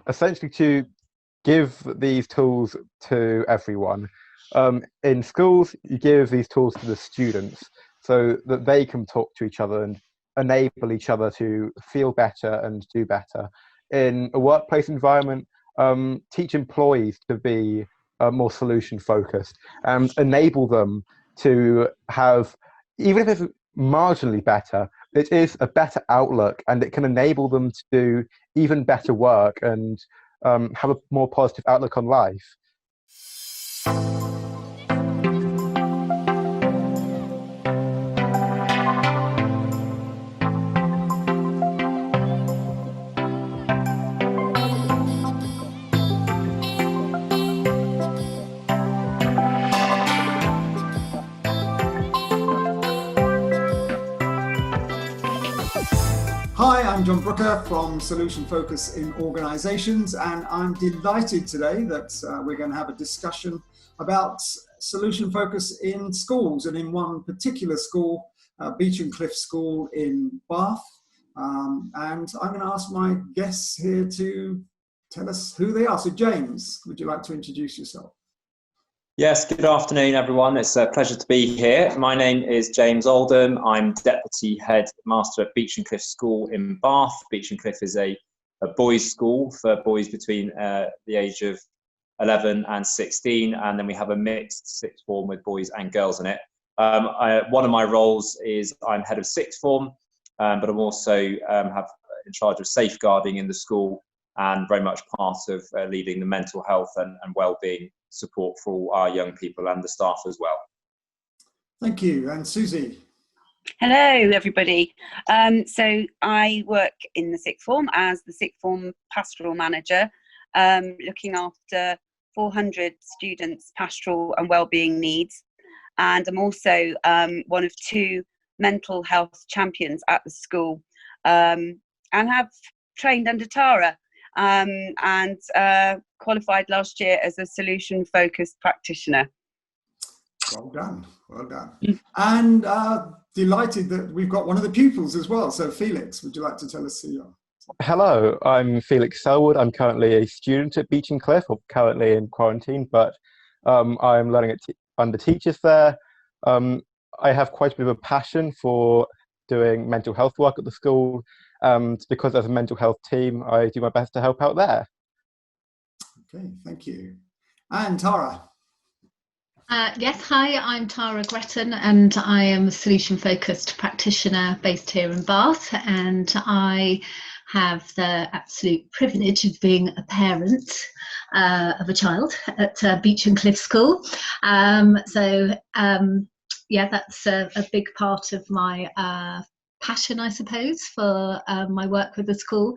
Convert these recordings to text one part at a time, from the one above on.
essentially to give these tools to everyone. In schools, you give these tools to the students so that they can talk to each other and enable each other to feel better and do better. In a workplace environment, teach employees to be more solution focused and enable them to have, even if it's marginally better, it is a better outlook, and it can enable them to do even better work and have a more positive outlook on life. Hi, I'm John Brooker from Solution Focus in Organisations, and I'm delighted today that we're going to have a discussion about solution focus in schools, and in one particular school, Beechen School in Bath. And I'm going to ask my guests here to tell us who they are. So James, would you like to introduce yourself? Yes, good afternoon, everyone. It's a pleasure to be here. My name is James Oldham. I'm Deputy Head Master at Beechen School in Bath. Beechen is a boys' school for boys between the age of 11 and 16, and then we have a mixed sixth form with boys and girls in it. One of my roles is I'm Head of Sixth Form, but I'm also have in charge of safeguarding in the school, and very much part of leading the mental health and well-being support for all our young people and the staff as well. Thank you. And Susie? Hello, everybody. So I work in the sixth form as the sixth form pastoral manager, looking after 400 students' pastoral and wellbeing needs. And I'm also one of 2 mental health champions at the school, and have trained under Tara. And qualified last year as a solution-focused practitioner. Well done, well done. And delighted that we've got one of the pupils as well. So Felix, would you like to tell us who you are? Hello, I'm Felix Selwood. I'm currently a student at Beechen, or currently in quarantine, but I'm learning under teachers there. I have quite a bit of a passion for doing mental health work at the school. Because as a mental health team, I do my best to help out there. Okay, thank you. And Tara? Yes, hi, I'm Tara Gretton, and I am a solution-focused practitioner based here in Bath, and I have the absolute privilege of being a parent of a child at Beechen School. Yeah, that's a big part of my passion, I suppose, for my work with the school.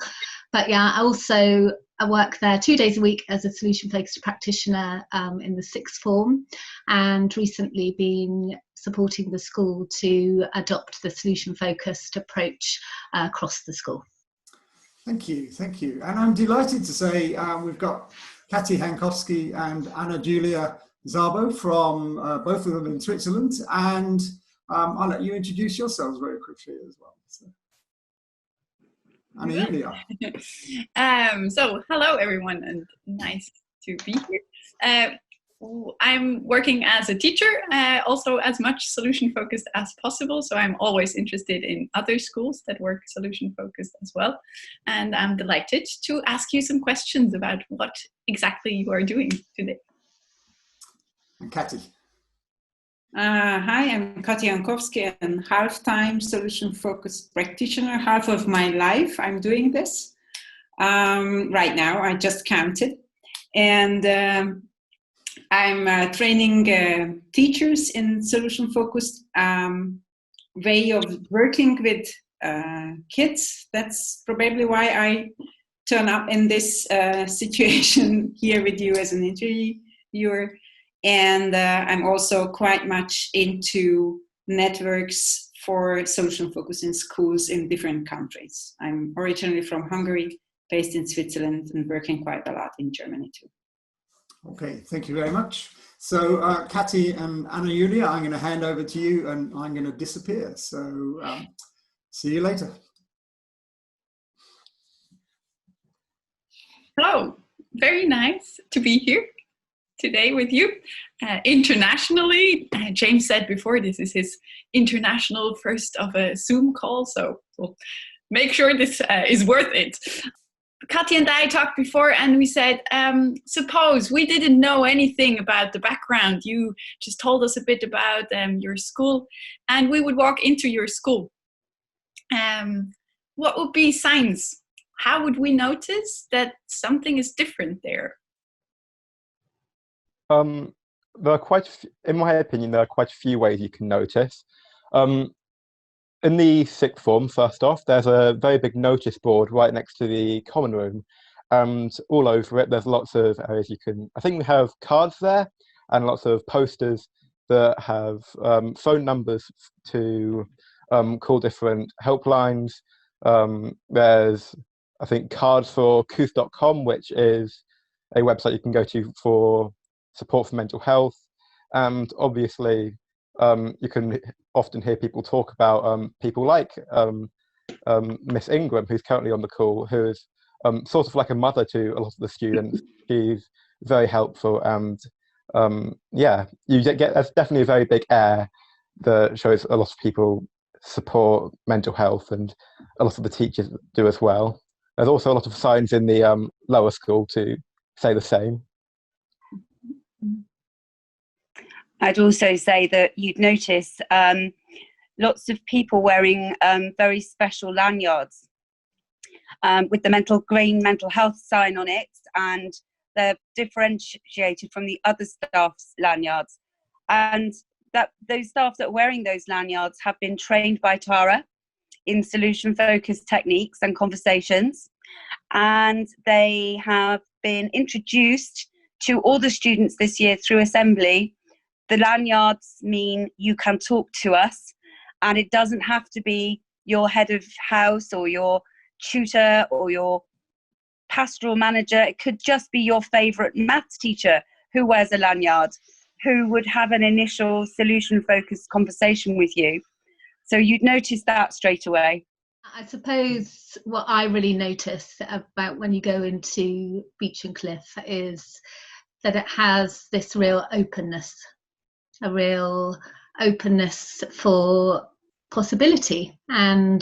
But yeah, I work there 2 days a week as a solution-focused practitioner in the sixth form, and recently been supporting the school to adopt the solution-focused approach across the school. Thank you, thank you. And I'm delighted to say we've got Katy Hankowski and Anna Julia Zabo from both of them in Switzerland, and I'll let you introduce yourselves very quickly as well. So, Anna Julia. So hello everyone, and nice to be here. I'm working as a teacher, also as much solution focused as possible. So I'm always interested in other schools that work solution focused as well. And I'm delighted to ask you some questions about what exactly you are doing today. And Katy. Hi, I'm Katy Hankowski, and half-time solution-focused practitioner. Half of my life I'm doing this. Right now, I just counted. And I'm training teachers in solution-focused way of working with kids. That's probably why I turn up in this situation here with you as an interviewer. And I'm also quite much into networks for solution focus in schools in different countries. I'm originally from Hungary, based in Switzerland, and working quite a lot in Germany too. Okay, thank you very much. So Katy and Anna Julia, I'm going to hand over to you, and I'm going to disappear. So see you later. Oh, very nice to be here today with you. Internationally, James said before, this is his international first of a Zoom call, so we'll make sure this is worth it. Katja and I talked before and we said, suppose we didn't know anything about the background. You just told us a bit about your school, and we would walk into your school. What would be signs? How would we notice that something is different there? There are in my opinion, there are quite a few ways you can notice. In the sixth form, first off, there's a very big notice board right next to the common room, and all over it there's lots of areas you can, I think we have cards there and lots of posters that have phone numbers to call different helplines. There's, I think, cards for Couth.com, which is a website you can go to for support for mental health, and obviously you can often hear people talk about people like Miss Ingram, who's currently on the call, who is sort of like a mother to a lot of the students. She's very helpful, and yeah, you get there's definitely a very big air that shows a lot of people support mental health, and a lot of the teachers do as well. There's also a lot of signs in the lower school to say the same. I'd also say that you'd notice lots of people wearing very special lanyards with the green mental health sign on it, and they're differentiated from the other staff's lanyards. And that those staff that are wearing those lanyards have been trained by Tara in solution-focused techniques and conversations, and they have been introduced to all the students this year through assembly. The lanyards mean you can talk to us, and it doesn't have to be your head of house or your tutor or your pastoral manager. It could just be your favourite maths teacher who wears a lanyard, who would have an initial solution-focused conversation with you. So you'd notice that straight away. I suppose what I really notice about when you go into Beechen is that it has this real openness. A real openness for possibility, and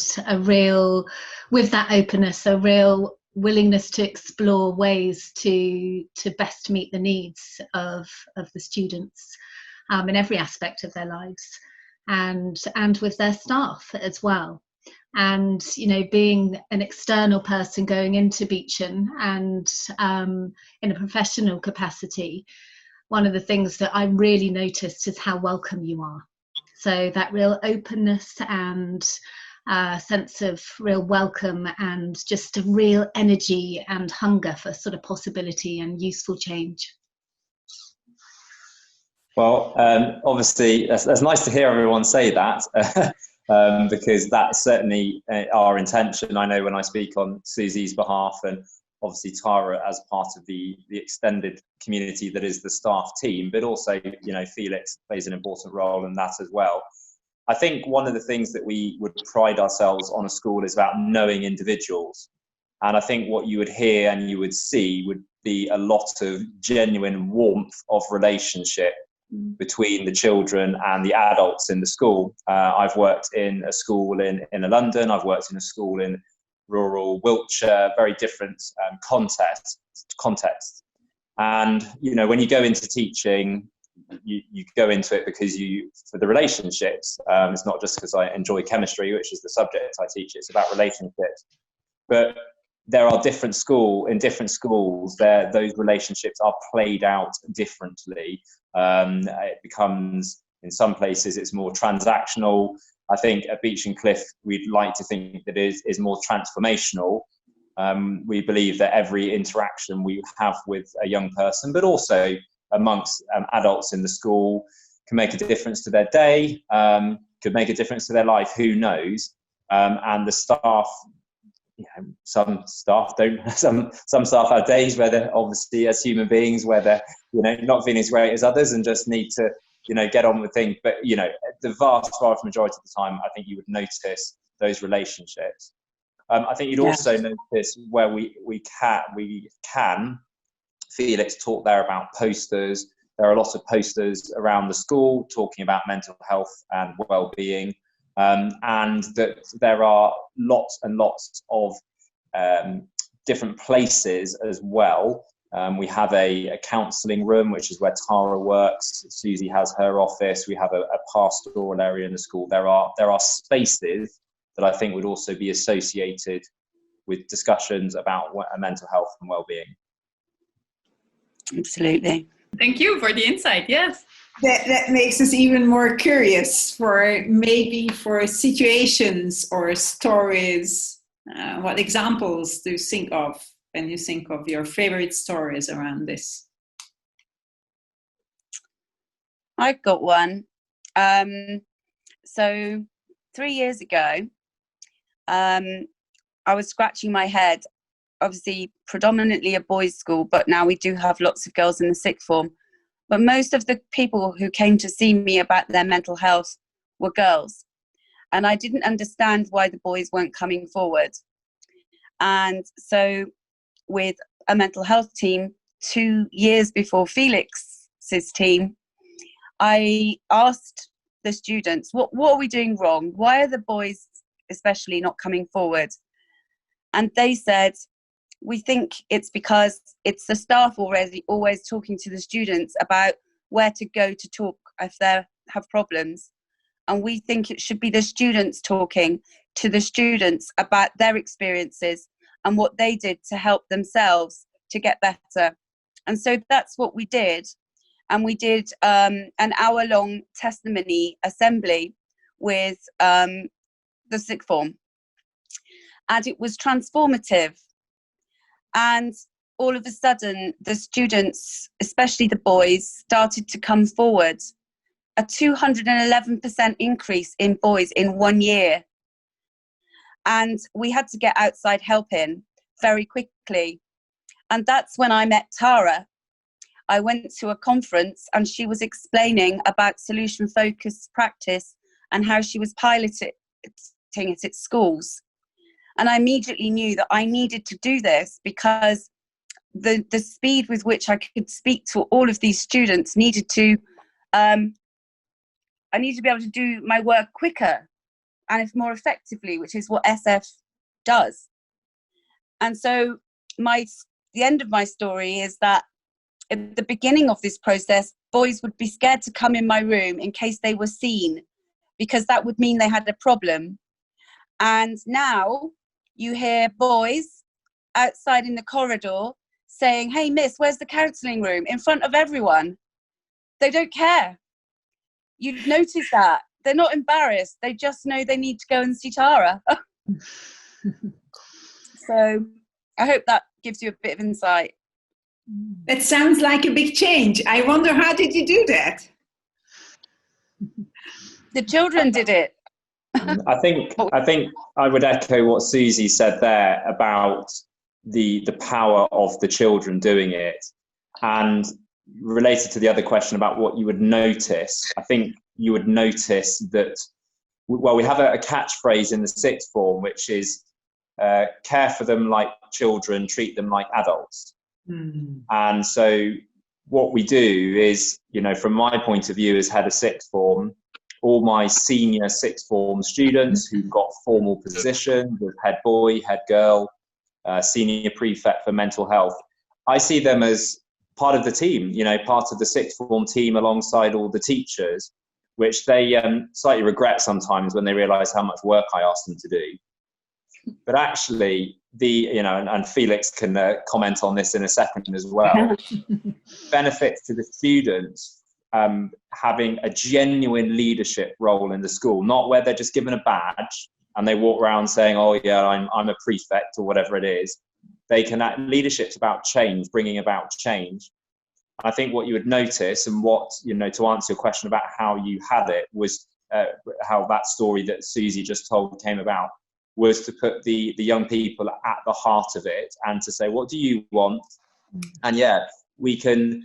with that openness, a real willingness to explore ways to best meet the needs of the students in every aspect of their lives, and with their staff as well. And being an external person going into Beechen and in a professional capacity, one of the things that I really noticed is how welcome you are. So that real openness and sense of real welcome, and just a real energy and hunger for sort of possibility and useful change. Well, obviously, that's nice to hear everyone say that, because that's certainly our intention. I know when I speak on Susie's behalf, and obviously Tara as part of the extended community that is the staff team, but also, Felix plays an important role in that as well. I think one of the things that we would pride ourselves on a school is about knowing individuals. And I think what you would hear and you would see would be a lot of genuine warmth of relationship between the children and the adults in the school. I've worked in a school in London, I've worked in a school in rural Wiltshire, very different context. And when you go into teaching, you go into it because for the relationships. It's not just because I enjoy chemistry, which is the subject I teach. It's about relationships. But there are different schools. Those relationships are played out differently. It becomes, in some places, it's more transactional. I think at Beechen, we'd like to think that it is more transformational. We believe that every interaction we have with a young person, but also amongst adults in the school, can make a difference to their day, could make a difference to their life, who knows. And the staff, some staff don't, some staff have days where they're obviously, as human beings, where they're not feeling as great as others and just need to get on with things. But the vast majority of the time, I think you would notice those relationships. I think you'd also notice where we can, Felix talked there about posters. There are a lot of posters around the school talking about mental health and well-being, and that there are lots and lots of different places as well. We have a counselling room, which is where Tara works. Susie has her office. We have a pastoral area in the school. There are spaces that I think would also be associated with discussions about mental health and well-being. Absolutely. Thank you for the insight. Yes. That makes us even more curious for situations or stories. What examples do you think of when you think of your favorite stories around this? I've got one. So 3 years ago, I was scratching my head. Obviously, predominantly a boys' school, but now we do have lots of girls in the sixth form. But most of the people who came to see me about their mental health were girls. And I didn't understand why the boys weren't coming forward. And so with a mental health team, 2 years before Felix's team, I asked the students, what are we doing wrong? Why are the boys especially not coming forward? And they said, we think it's because it's the staff already always talking to the students about where to go to talk if they have problems. And we think it should be the students talking to the students about their experiences and what they did to help themselves to get better. And so that's what we did. And we did an hour-long testimony assembly with the sixth form. And it was transformative. And all of a sudden, the students, especially the boys, started to come forward. A 211% increase in boys in 1 year. And we had to get outside help in very quickly. And that's when I met Tara. I went to a conference and she was explaining about solution-focused practice and how she was piloting it at schools. And I immediately knew that I needed to do this because the speed with which I could speak to all of these students needed to, I needed to be able to do my work quicker and if more effectively, which is what SF does. And so the end of my story is that at the beginning of this process, boys would be scared to come in my room in case they were seen, because that would mean they had a problem. And now you hear boys outside in the corridor saying, hey, miss, where's the counselling room? In front of everyone. They don't care. You'd notice that. They're not embarrassed. They just know they need to go and see Tara. So I hope that gives you a bit of insight. That sounds like a big change. I wonder, how did you do that? The children did it. I think I would echo what Susie said there about the power of the children doing it. And related to the other question about what you would notice, I think you would notice that, well, we have a catchphrase in the sixth form, which is care for them like children, treat them like adults. Mm. And so what we do is, from my point of view as head of sixth form, all my senior sixth form students who've got formal positions with head boy, head girl, senior prefect for mental health, I see them as part of the team, part of the sixth form team alongside all the teachers, which they slightly regret sometimes when they realise how much work I ask them to do. But actually, and Felix can comment on this in a second as well, benefits to the students having a genuine leadership role in the school, not where they're just given a badge and they walk around saying, oh yeah, I'm a prefect or whatever it is. They can act. Leadership's about change, bringing about change. I think what you would notice, and what, to answer your question about how you had it, was how that story that Susie just told came about, was to put the young people at the heart of it and to say, what do you want? And yeah, we can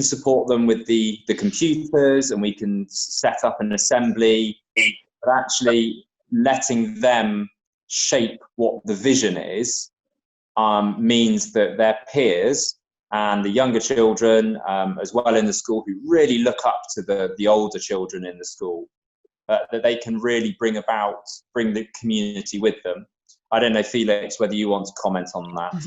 support them with the computers, and we can set up an assembly, but actually letting them shape what the vision is, means that their peers and the younger children, as well in the school, who really look up to the older children in the school, that they can really bring the community with them. I don't know, Felix, whether you want to comment on that.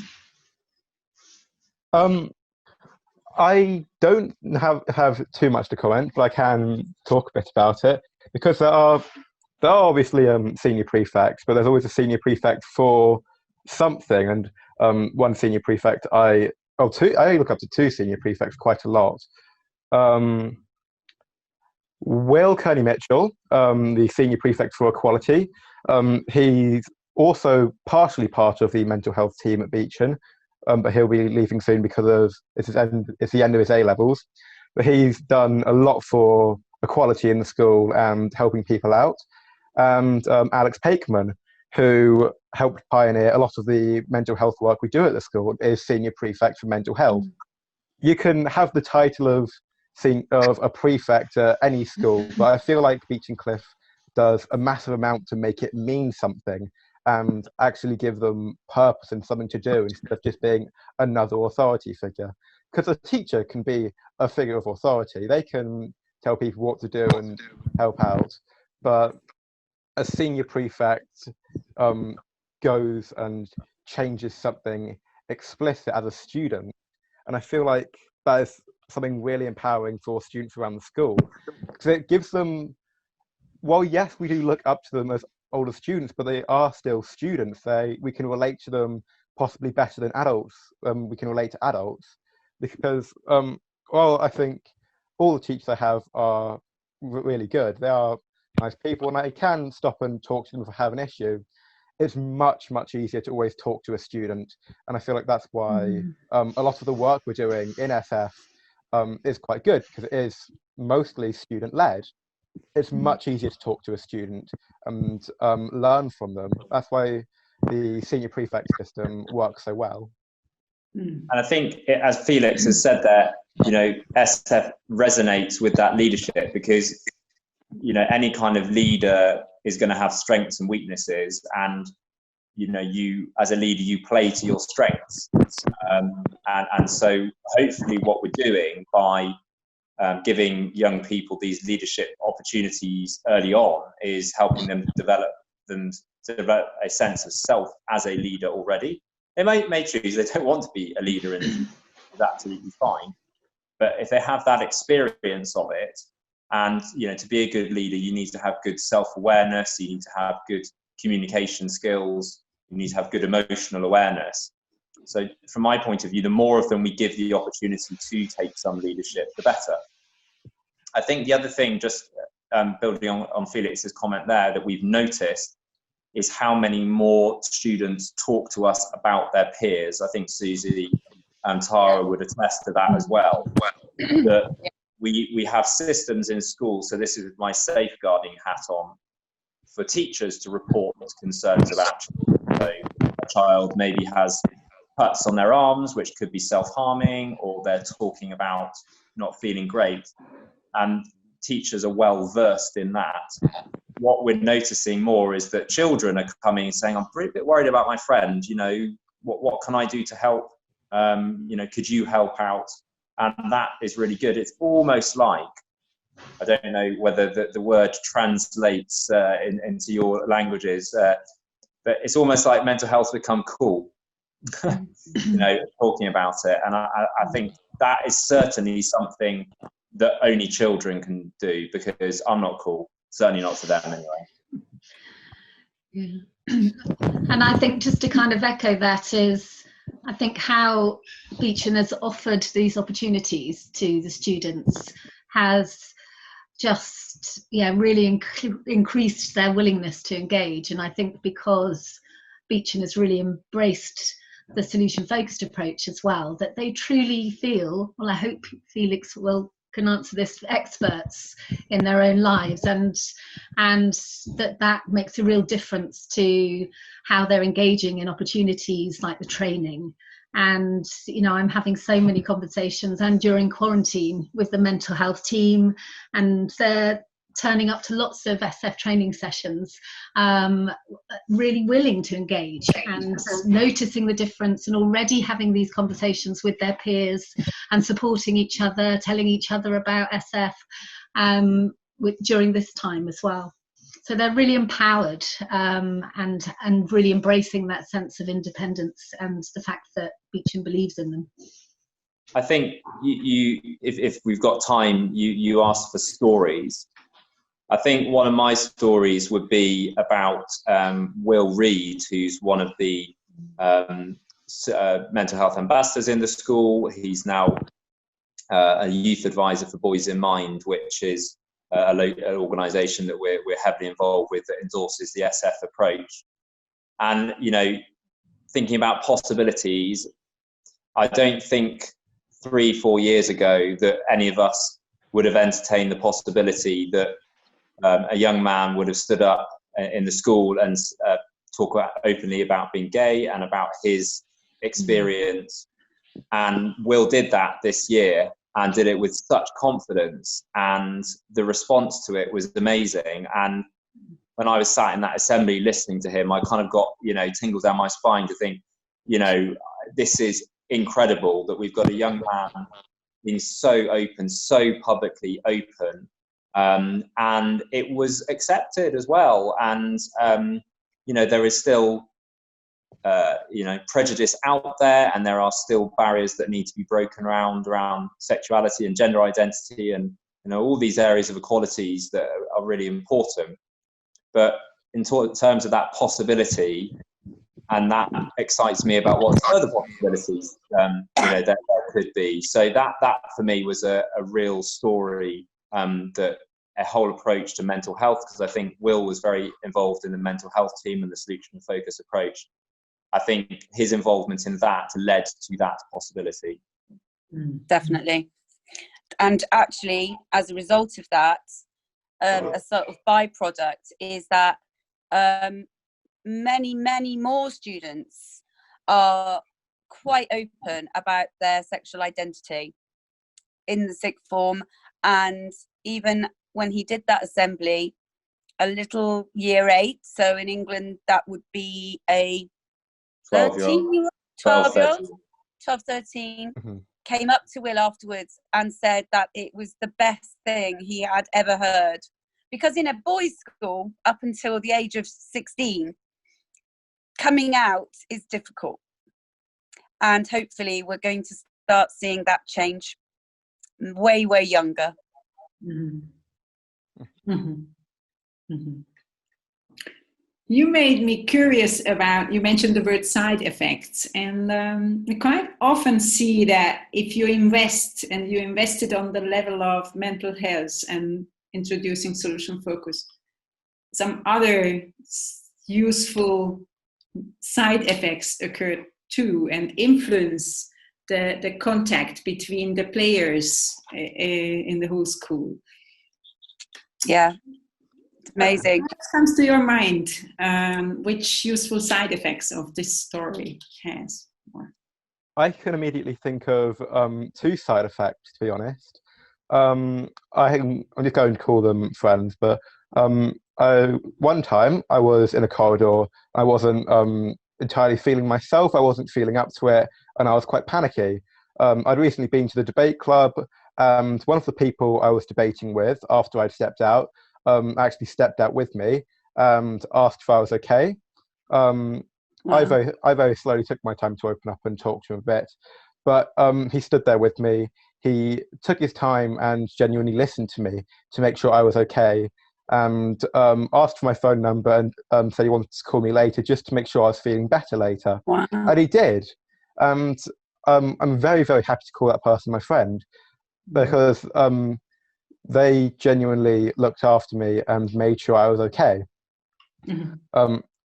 I don't have too much to comment, but I can talk a bit about it, because there are obviously senior prefects, but there's always a senior prefect for something. And one senior prefect, I look up to two senior prefects quite a lot. Will Kearney Mitchell, the senior prefect for equality, he's also partially part of the mental health team at Beechen, but he'll be leaving soon because it's the end of his A-levels. But he's done a lot for equality in the school and helping people out. And Alex Pakeman, who helped pioneer a lot of the mental health work we do at the school, is senior prefect for mental health. You can have the title of a prefect at any school, but I feel like Beechen Cliff does a massive amount to make it mean something and actually give them purpose and something to do, instead of just being another authority figure. Because a teacher can be a figure of authority. They can tell people what to do and help out. But a senior prefect goes and changes something explicit as a student. And I feel like that is something really empowering for students around the school. Because it gives them, well, yes, we do look up to them as older students, but they are still students. We can relate to them possibly better than adults. We can relate to adults because, I think all the teachers I have are really good. They are nice people, and I can stop and talk to them if I have an issue. It's much, much easier to always talk to a student, and I feel like that's why a lot of the work we're doing in SF is quite good, because it is mostly student-led. It's much easier to talk to a student and learn from them. That's why the senior prefect system works so well. And I think, as Felix has said there, SF resonates with that leadership, because any kind of leader is going to have strengths and weaknesses, and you as a leader, you play to your strengths, and so hopefully what we're doing by giving young people these leadership opportunities early on is helping them develop a sense of self as a leader already. They may choose they don't want to be a leader, and it's absolutely fine. But if they have that experience of it, and to be a good leader, you need to have good self-awareness, you need to have good communication skills, you need to have good emotional awareness. So from my point of view, the more of them we give the opportunity to take some leadership, the better. I think the other thing, just building on Felix's comment there, that we've noticed is how many more students talk to us about their peers. I think Susie and Tara would attest to that as well. That we have systems in schools, so this is my safeguarding hat on, for teachers to report concerns of action. So a child maybe has cuts on their arms, which could be self-harming, or they're talking about not feeling great, and teachers are well versed in that. What we're noticing more is that children are coming and saying, I'm a bit worried about my friend, what can I do to help? Could you help out? And that is really good. It's almost like, I don't know whether the word translates into your languages, but it's almost like mental health become cool. Talking about it, and I think that is certainly something that only children can do, because I'm not cool, certainly not to them anyway. Yeah. And I think, just to kind of echo that, is I think how Beechen has offered these opportunities to the students has just really increased their willingness to engage. And I think because Beechen has really embraced the solution-focused approach as well, that they truly feel, well, I hope Felix can answer this, experts in their own lives, and that makes a real difference to how they're engaging in opportunities like the training. And I'm having so many conversations, and during quarantine, with the mental health team, and they're turning up to lots of SF training sessions, really willing to engage and noticing the difference, and already having these conversations with their peers and supporting each other, telling each other about SF during this time as well. So they're really empowered, and really embracing that sense of independence and the fact that Beechen believes in them. I think if we've got time, you asked for stories. I think one of my stories would be about Will Reed, who's one of the mental health ambassadors in the school. He's now a youth advisor for Boys in Mind, which is an organisation that we're heavily involved with, that endorses the SF approach. And, you know, thinking about possibilities, I don't think 3-4 years ago that any of us would have entertained the possibility that a young man would have stood up in the school and talk openly about being gay and about his experience. And Will did that this year, and did it with such confidence, and the response to it was amazing. And when I was sat in that assembly listening to him, I kind of got, you know, tingles down my spine to think, you know, this is incredible that we've got a young man being so open, so publicly open, and it was accepted as well. And you know, there is still you know, prejudice out there, and there are still barriers that need to be broken around sexuality and gender identity, and, you know, all these areas of equalities that are really important. But in terms of that possibility, and that excites me about what further possibilities you know, there could be. So that for me was a real story, that a whole approach to mental health, because I think Will was very involved in the mental health team and the solution focus approach. I think his involvement in that led to that possibility. Definitely. And actually, as a result of that, a sort of byproduct is that many more students are quite open about their sexual identity in the sixth form. And even when he did that assembly, a little year 8, so in England that would be a 12-13, came up to Will afterwards and said that it was the best thing he had ever heard. Because in a boys' school, up until the age of 16, coming out is difficult. And hopefully we're going to start seeing that change way younger. You made me curious about, you mentioned the word side effects, and we quite often see that if you invest, and you invested on the level of mental health and introducing solution focus, some other useful side effects occur too, and influence the contact between the players in the whole school. Yeah. Amazing. What comes to your mind? Which useful side effects of this story has? I can immediately think of 2 side effects, to be honest. I'm just going to call them friends, but one time I was in a corridor. I wasn't entirely feeling myself. I wasn't feeling up to it, and I was quite panicky. I'd recently been to the debate club, and one of the people I was debating with, after I'd stepped out, actually stepped out with me and asked if I was okay. Wow. I very slowly took my time to open up and talk to him a bit, but he stood there with me. He took his time and genuinely listened to me to make sure I was okay, and asked for my phone number and said he wanted to call me later just to make sure I was feeling better later. Wow. And he did. And I'm very happy to call that person my friend, because they genuinely looked after me and made sure I was okay.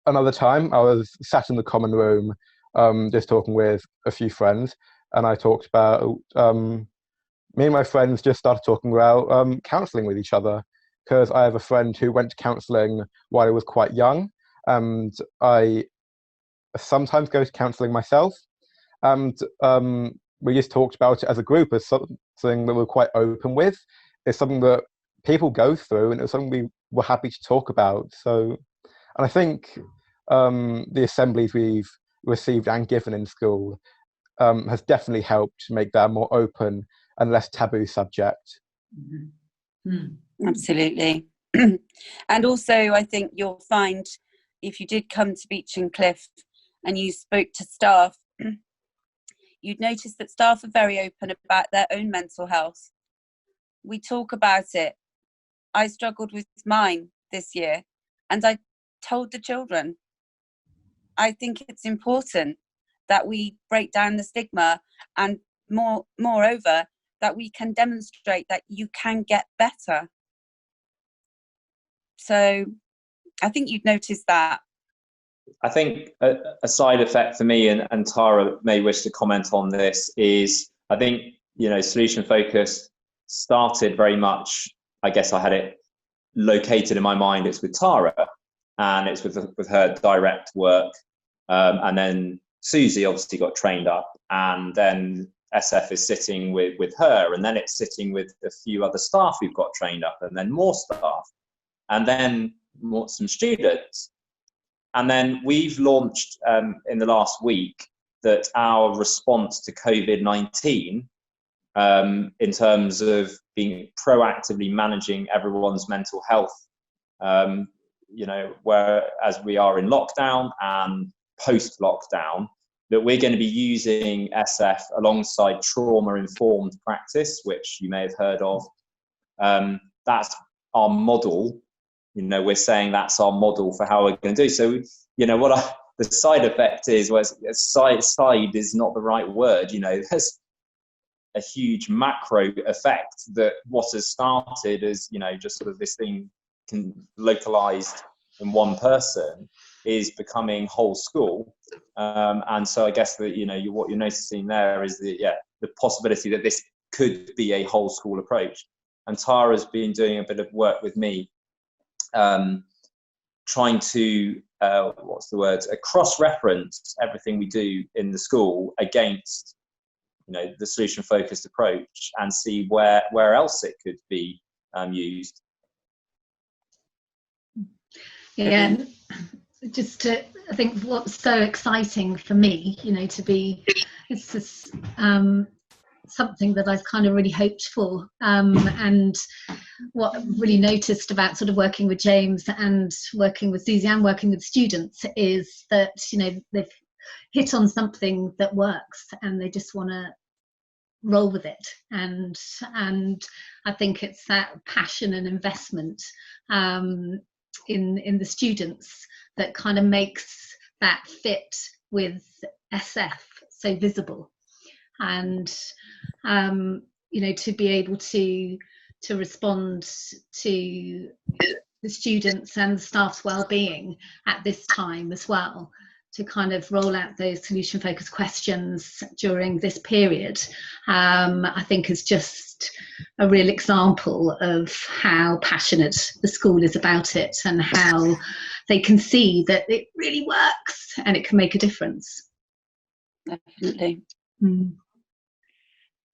Another time, I was sat in the common room, just talking with a few friends, and I talked about, me and my friends just started talking about counselling with each other, because I have a friend who went to counselling while he was quite young, and I sometimes go to counselling myself, and we just talked about it as a group as something that we're quite open with. It's something that people go through, and it was something we were happy to talk about. So, and I think the assemblies we've received and given in school has definitely helped make that a more open and less taboo subject. Absolutely. And also, I think you'll find, if you did come to Beechen and you spoke to staff, you'd notice that staff are very open about their own mental health. We talk about it. I struggled with mine this year, and I told the children. I think it's important that we break down the stigma, and moreover, that we can demonstrate that you can get better. So I think you'd notice that. I think a side effect for me, and Tara may wish to comment on this, is I think, solution focus started very much, I guess I had it located in my mind, it's with Tara, and it's with her direct work. And then Susie obviously got trained up, and then SF is sitting with her, and then it's sitting with a few other staff who've got trained up, and then more staff, and then some students. And then we've launched in the last week that our response to COVID-19 in terms of being proactively managing everyone's mental health, whereas we are in lockdown and post-lockdown, that we're going to be using SF alongside trauma-informed practice, which you may have heard of. That's our model. We're saying that's our model for how we're going to do. So, the side effect is, side is not the right word. There's a huge macro effect that what has started as, just sort of this thing localized in one person is becoming whole school. And so I guess that, what you're noticing there is the possibility that this could be a whole school approach. And Tara's been doing a bit of work with me, trying to cross-reference everything we do in the school against the solution focused approach, and see where else it could be used. Yeah, I think what's so exciting for me, it's just something that I've kind of really hoped for, and what I've really noticed about sort of working with James and working with Susie and working with students is that they've hit on something that works, and they just want to roll with it, and I think it's that passion and investment in the students that kind of makes that fit with SF so visible. And to be able to respond to the students and the staff's well-being at this time as well, to kind of roll out those solution focused questions during this period, I think is just a real example of how passionate the school is about it, and how they can see that it really works and it can make a difference. Definitely.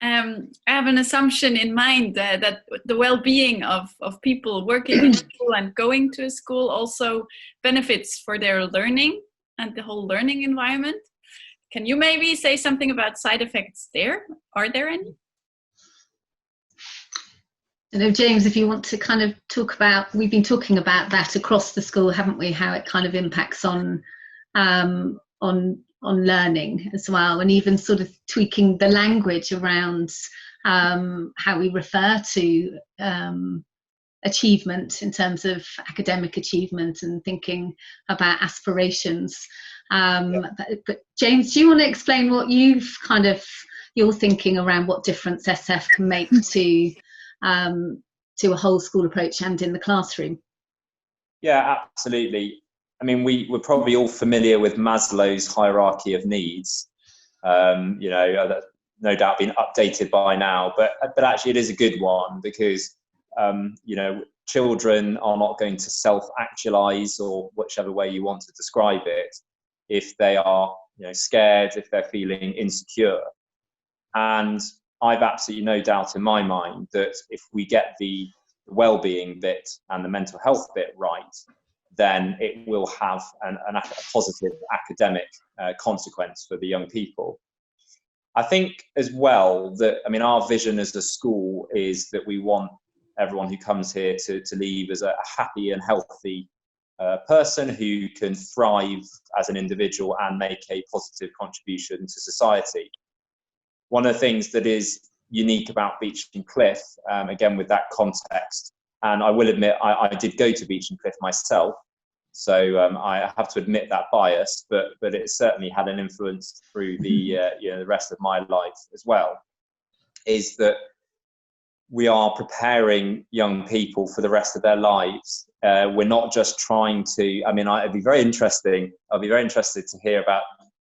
I have an assumption in mind that the well-being of people working in school and going to a school also benefits for their learning and the whole learning environment. Can you maybe say something about side effects there? Are there any? James, if you want to kind of talk about, we've been talking about that across the school, haven't we? How it kind of impacts on learning as well, and even sort of tweaking the language around how we refer to achievement in terms of academic achievement, and thinking about aspirations. But James, do you want to explain what you're thinking around what difference SF can make to a whole school approach and in the classroom? Yeah, absolutely. I mean, we're probably all familiar with Maslow's hierarchy of needs. No doubt been updated by now, but actually it is a good one, because children are not going to self-actualize, or whichever way you want to describe it, if they are scared, if they're feeling insecure. And I've absolutely no doubt in my mind that if we get the well-being bit and the mental health bit right, then it will have a positive academic consequence for the young people. I think as well that, I mean, our vision as a school is that we want everyone who comes here to leave as a happy and healthy person who can thrive as an individual and make a positive contribution to society. One of the things that is unique about Beechen Cliff, again with that context, and I will admit I did go to Beechen Cliff myself, so I have to admit that bias, but it certainly had an influence through the the rest of my life as well, is that we are preparing young people for the rest of their lives. We're not just trying to, I mean, I'll be very interested to hear about,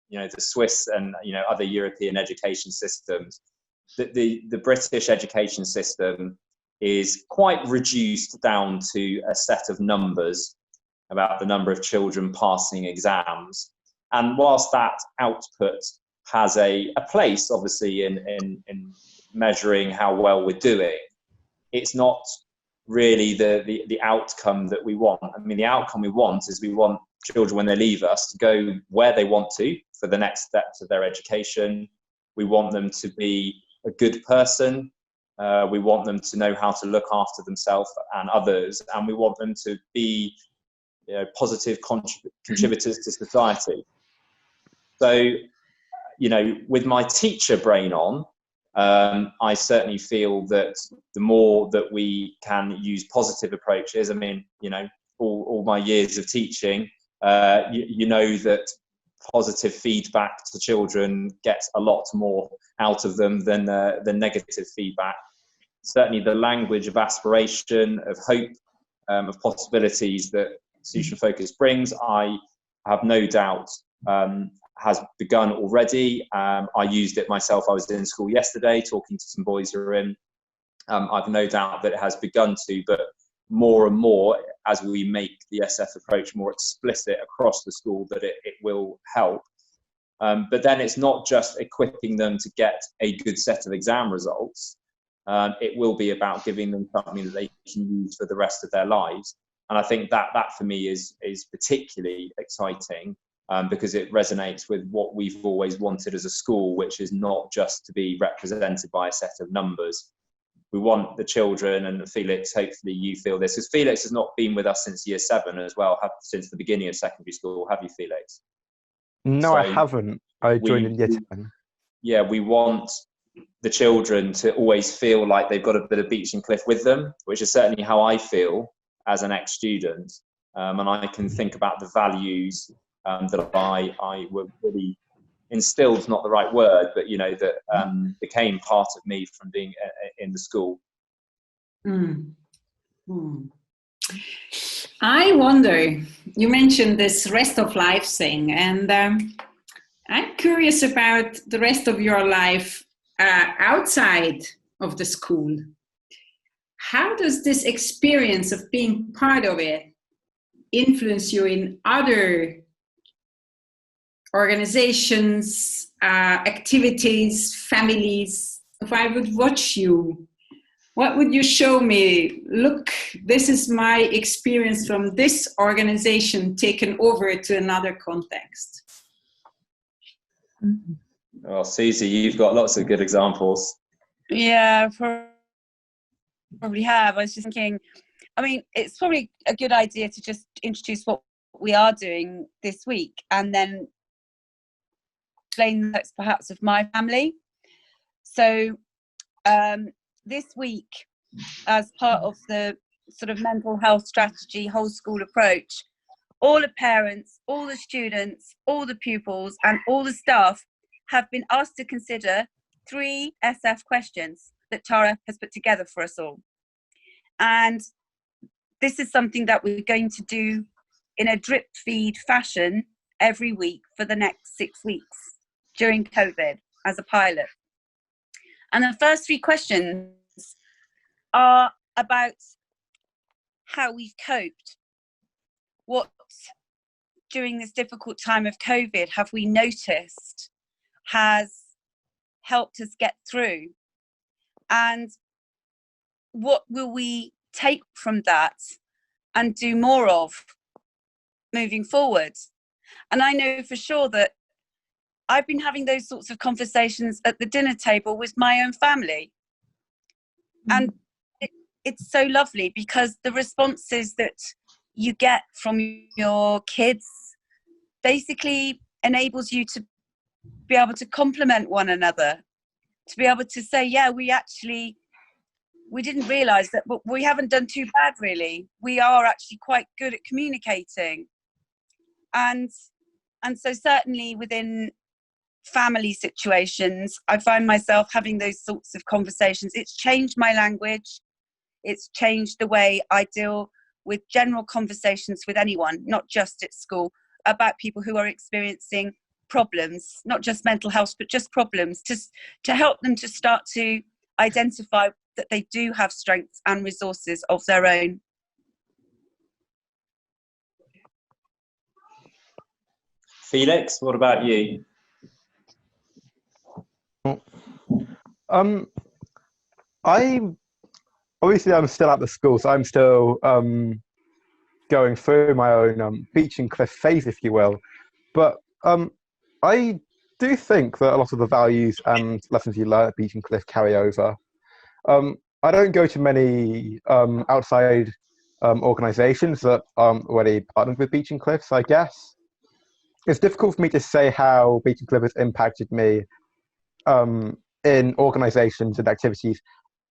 the Swiss and, other European education systems. The British education system is quite reduced down to a set of numbers about the number of children passing exams. And whilst that output has a place, obviously, in measuring how well we're doing, it's not really the outcome that we want. I mean, the outcome we want is we want children, when they leave us, to go where they want to for the next steps of their education. We want them to be a good person. We want them to know how to look after themselves and others, and we want them to be positive contributors to society. So, with my teacher brain on, I certainly feel that the more that we can use positive approaches, I mean, all my years of teaching, that positive feedback to children gets a lot more out of them than negative feedback. Certainly the language of aspiration, of hope, of possibilities that Solution Focus brings, I have no doubt has begun already. I used it myself. I was in school yesterday talking to some boys who are in. I've no doubt that it has begun to, but more and more as we make the SF approach more explicit across the school, that it will help. But then it's not just equipping them to get a good set of exam results. It will be about giving them something that they can use for the rest of their lives. And I think that for me is particularly exciting, because it resonates with what we've always wanted as a school, which is not just to be represented by a set of numbers. We want the children, and Felix, hopefully you feel this, because Felix has not been with us since year 7 as well, since the beginning of secondary school, have you, Felix? No, So I haven't. I joined in year 10. Yeah, we want the children to always feel like they've got a bit of Beechen Cliff with them, which is certainly how I feel as an ex-student. And I can think about the values that I were really instilled, not the right word, but that became part of me from being in the school. I wonder, you mentioned this rest of life thing, and I'm curious about the rest of your life outside of the school. How does this experience of being part of it influence you in other organizations, activities, families? If I would watch you, what would you show me? Look, this is my experience from this organization taken over to another context. Well, Susie, you've got lots of good examples. Yeah, probably have. I was just thinking, I mean, it's probably a good idea to just introduce what we are doing this week, and then explain that's perhaps of my family. So this week, as part of the sort of mental health strategy whole school approach, all the parents, all the students, all the pupils and all the staff have been asked to consider 3 SF questions that Tara has put together for us all. And this is something that we're going to do in a drip feed fashion every week for the next 6 weeks during COVID as a pilot. And the first 3 questions are about how we've coped. What, during this difficult time of COVID, have we noticed has helped us get through? And what will we take from that and do more of moving forward. And I know for sure that I've been having those sorts of conversations at the dinner table with my own family. And it's so lovely because the responses that you get from your kids basically enables you to be able to compliment one another, to be able to say, yeah, we didn't realise that, but we haven't done too bad, really. We are actually quite good at communicating. And so certainly within family situations, I find myself having those sorts of conversations. It's changed my language. It's changed the way I deal with general conversations with anyone, not just at school, about people who are experiencing problems, not just mental health, but just problems, to help them to start to identify that they do have strengths and resources of their own. Felix, what about you? I'm still at the school, so I'm still going through my own Beechen Cliff phase, if you will. But I do think that a lot of the values and lessons you learn at Beechen Cliff carry over. I don't go to many outside organisations that aren't already partnered with Beechen Cliff, so I guess it's difficult for me to say how Beechen Cliff has impacted me in organisations and activities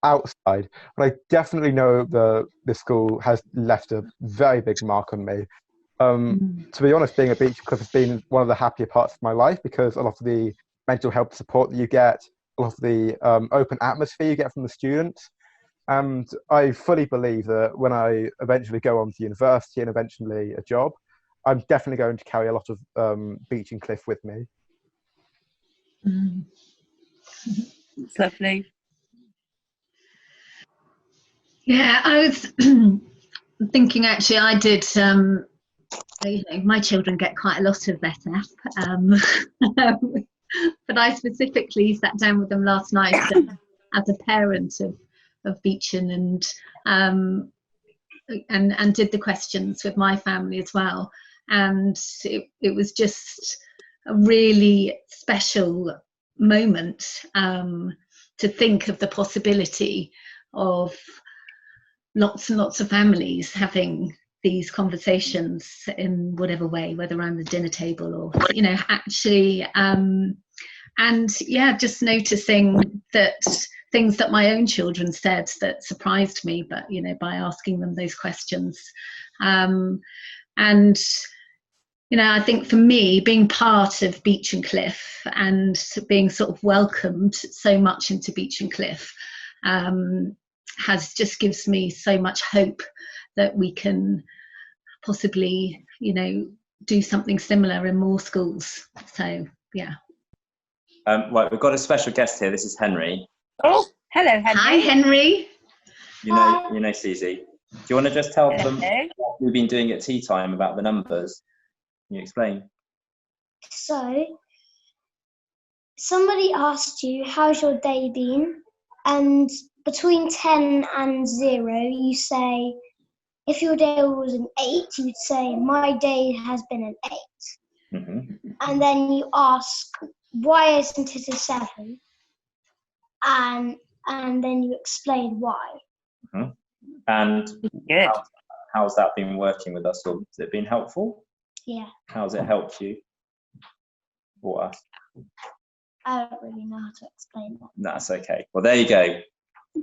outside, but I definitely know the school has left a very big mark on me. To be honest, being at Beechen Cliff has been one of the happier parts of my life because a lot of the mental health support that you get, a lot of the open atmosphere you get from the students. And I fully believe that when I eventually go on to university and eventually a job, I'm definitely going to carry a lot of Beechen Cliff with me. It's lovely. Yeah, I was thinking actually I did, my children get quite a lot of SF, but I specifically sat down with them last night as a parent of Beechen and did the questions with my family as well. And it was just a really special moment to think of the possibility of lots and lots of families having these conversations in whatever way, whether around the dinner table or, actually, and yeah, just noticing that things that my own children said that surprised me, but, by asking them those questions. And, I think for me, being part of Beechen Cliff and being sort of welcomed so much into Beechen Cliff, gives me so much hope that we can possibly, do something similar in more schools. So, yeah. Right, we've got a special guest here. This is Henry. Oh, hello, Henry. Hi, Henry. You know Susie. Do you want to just tell them what we've been doing at tea time about the numbers? Can you explain? So, somebody asked you, how's your day been? And between 10 and 0, you say, if your day was an 8, you would say, my day has been an 8. Mm-hmm. And then you ask, why isn't it a 7? And then you explain why. Mm-hmm. And how's that been working with us all? Has it been helpful? Yeah. How's it helped you or us? I don't really know how to explain that. That's okay. Well, there you go.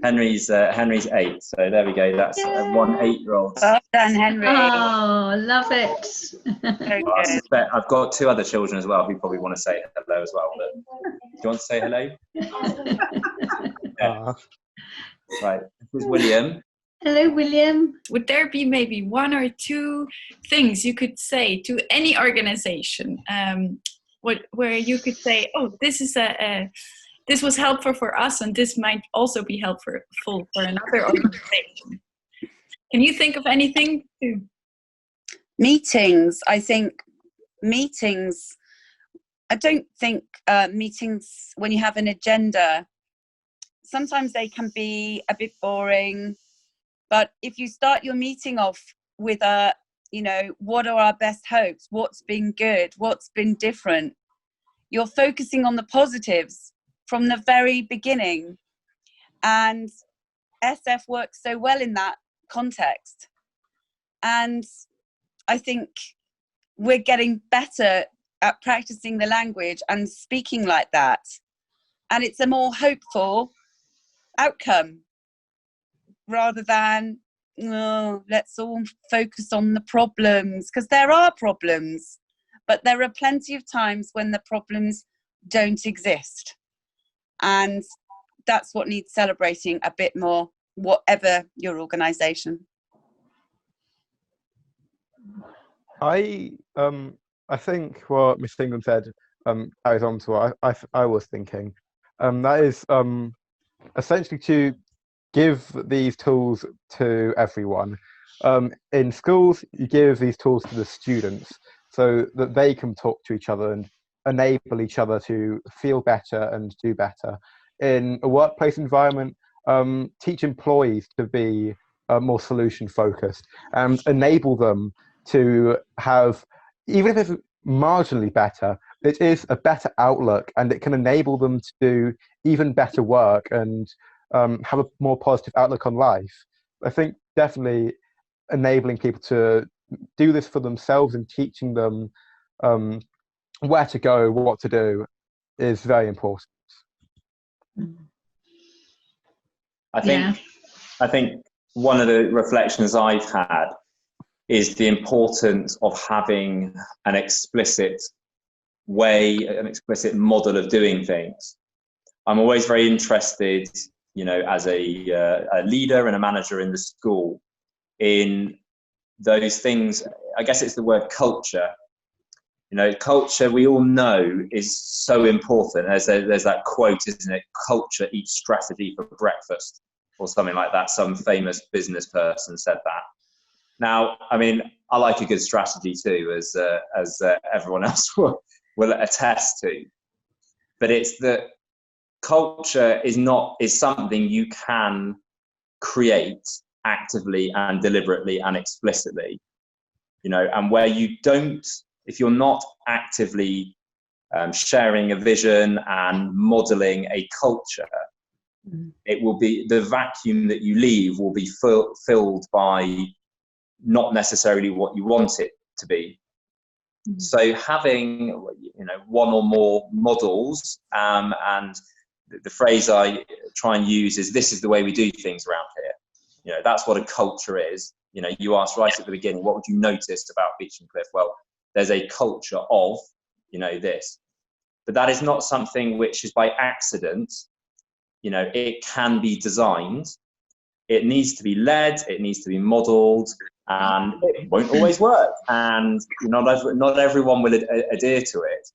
Henry's 8, so there we go. That's 1 8-year-old. Well done, Henry. Oh, love it. Well, I suspect I've got 2 other children as well who probably want to say hello as well. But do you want to say hello? Yeah. Right. This is William. Hello, William. Would there be maybe 1 or 2 things you could say to any organization, where you could say, "Oh, this is this was helpful for us, and this might also be helpful for another organization"? Can you think of anything? Meetings. I think meetings. I don't think meetings, when you have an agenda, sometimes they can be a bit boring. But if you start your meeting off with what are our best hopes? What's been good? What's been different? You're focusing on the positives from the very beginning. And SF works so well in that context. And I think we're getting better at practicing the language and speaking like that. And it's a more hopeful outcome rather than, let's all focus on the problems, because there are problems, but there are plenty of times when the problems don't exist. And that's what needs celebrating a bit more, whatever your organisation. I think what Miss Ingram said carries on to what I was thinking. That is essentially to give these tools to everyone. In schools, you give these tools to the students so that they can talk to each other and enable each other to feel better and do better. In a workplace environment, teach employees to be more solution focused and enable them to have, even if it's marginally better, it is a better outlook, and it can enable them to do even better work and have a more positive outlook on life. I think definitely enabling people to do this for themselves and teaching them where to go, what to do, is very important. I think one of the reflections I've had is the importance of having an explicit way, an explicit model of doing things. I'm always very interested, as a leader and a manager in the school, in those things. I guess it's the word culture. Culture, we all know, is so important. There's that quote, isn't it? Culture eats strategy for breakfast, or something like that. Some famous business person said that. Now, I mean, I like a good strategy too, as everyone else will attest to. But it's that culture is something you can create actively and deliberately and explicitly. And where you don't, if you're not actively sharing a vision and modeling a culture, it will be, the vacuum that you leave will be filled by not necessarily what you want it to be. So having, one or more models, and the phrase I try and use is, this is the way we do things around here. That's what a culture is. You asked right at the beginning, what would you notice about Beechen? Well, there's a culture of, this. But that is not something which is by accident. It can be designed. It needs to be led. It needs to be modeled. And it won't always work, and not everyone will adhere to it.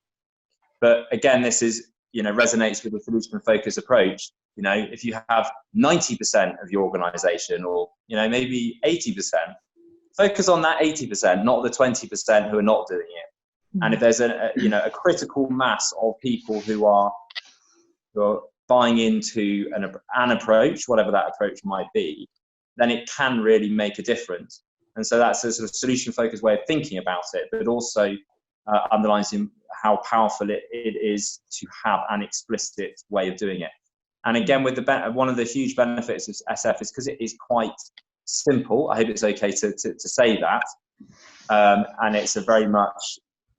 But again, this is resonates with the solution focused approach. If you have 90% of your organization, or maybe 80%, focus on that 80%, not the 20% who are not doing it. And if there's a critical mass of people who are buying into an approach, whatever that approach might be, then it can really make a difference. And so that's a sort of solution-focused way of thinking about it, but also underlines how powerful it is to have an explicit way of doing it. And again, with one of the huge benefits of SF is because it is quite simple. I hope it's okay to say that. And it's a very much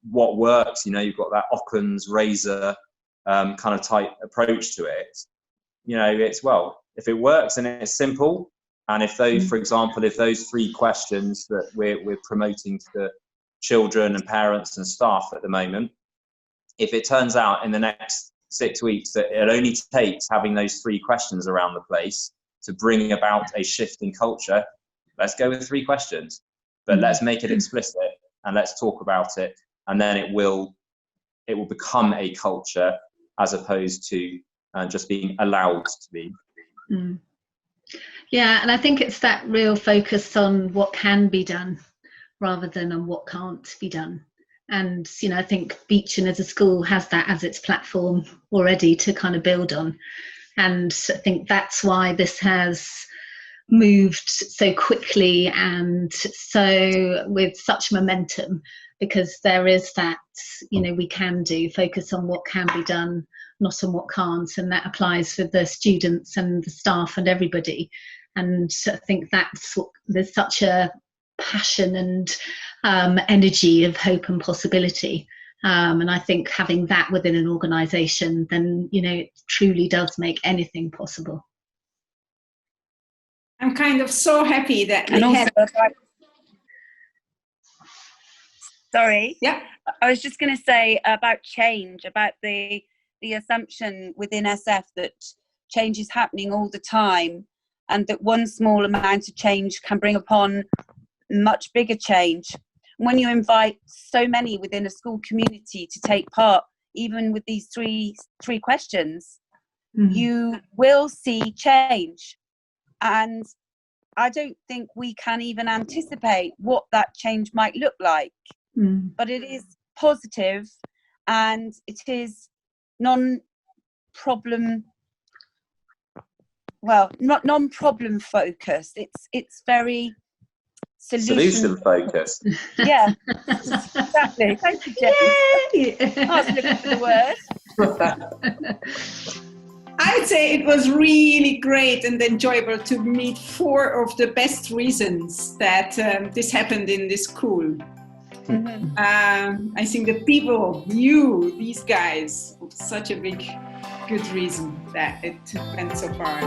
what works. You've got that Occam's razor kind of type approach to it. It's, well, if it works and it's simple, and if those, for example, if those 3 questions that we're promoting to the children and parents and staff at the moment, if it turns out in the next 6 weeks that it only takes having those 3 questions around the place to bring about a shift in culture, let's go with 3 questions. But let's make it explicit and let's talk about it, and then it will become a culture as opposed to just being allowed to be. Yeah, and I think it's that real focus on what can be done rather than on what can't be done. And, I think Beechen as a school has that as its platform already to kind of build on. And I think that's why this has moved so quickly and so with such momentum, because there is that, we can do, focus on what can be done, not on what can't, and that applies for the students and the staff and everybody. And I think there's such a passion and energy of hope and possibility. And I think having that within an organisation, then, it truly does make anything possible. I'm kind of so happy that And also sorry. Yeah. I was just going to say about change, about the assumption within SF that change is happening all the time, and that one small amount of change can bring upon much bigger change. When you invite so many within a school community to take part, even with these three questions, you will see change. And I don't think we can even anticipate what that change might look like. But it is positive, and it is non-problem focused. It's very solution focused. Yeah, exactly. Thank you, Jenny. I was looking for the word. I would say it was really great and enjoyable to meet 4 of the best reasons that this happened in this school. I think the people, these guys, such a good reason that it went so far.